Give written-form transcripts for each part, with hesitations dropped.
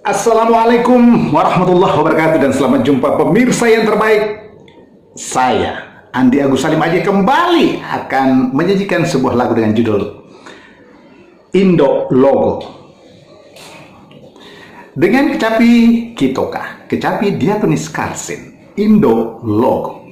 Assalamualaikum warahmatullahi wabarakatuh dan selamat jumpa pemirsa yang terbaik. Saya Andi Agus Salim Aji kembali akan menyajikan sebuah lagu dengan judul Indo Logo dengan kecapi Kitoka, kecapi Diatonis Karsin. Indo Logo.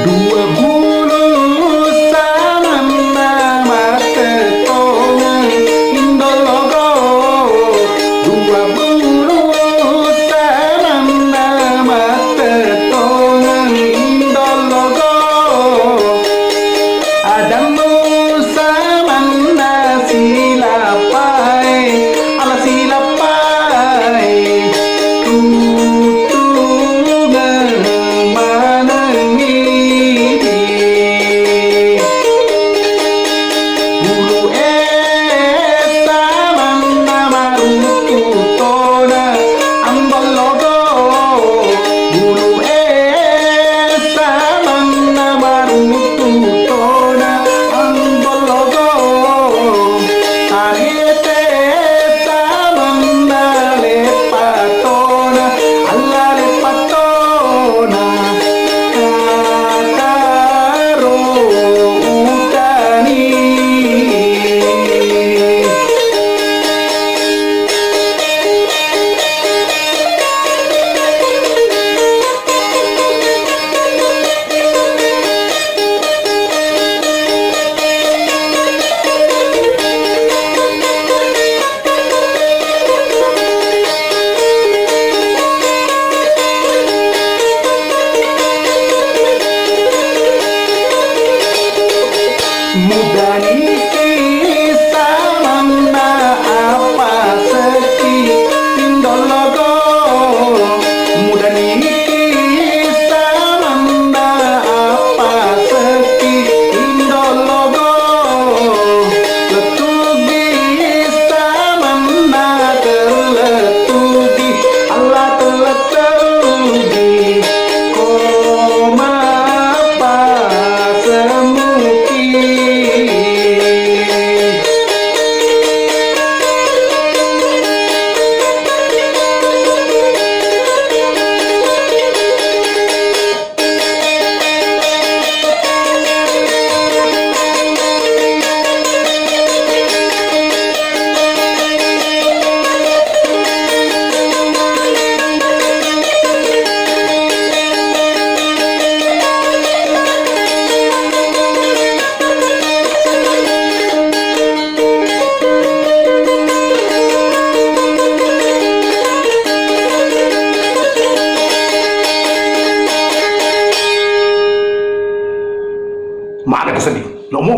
Dua bulu sama tetongan Indo Logo. Dua bulu sama tetongan Indo Logo. Adamu sama silapai ala silapai tutungan manengi. Muda niki sama apa seki Indo Logo. Muda niki sama apa seki Indo Logo. Letugi sama teletugi ala teletugi koma apa semuki. Maga sedih, lo mau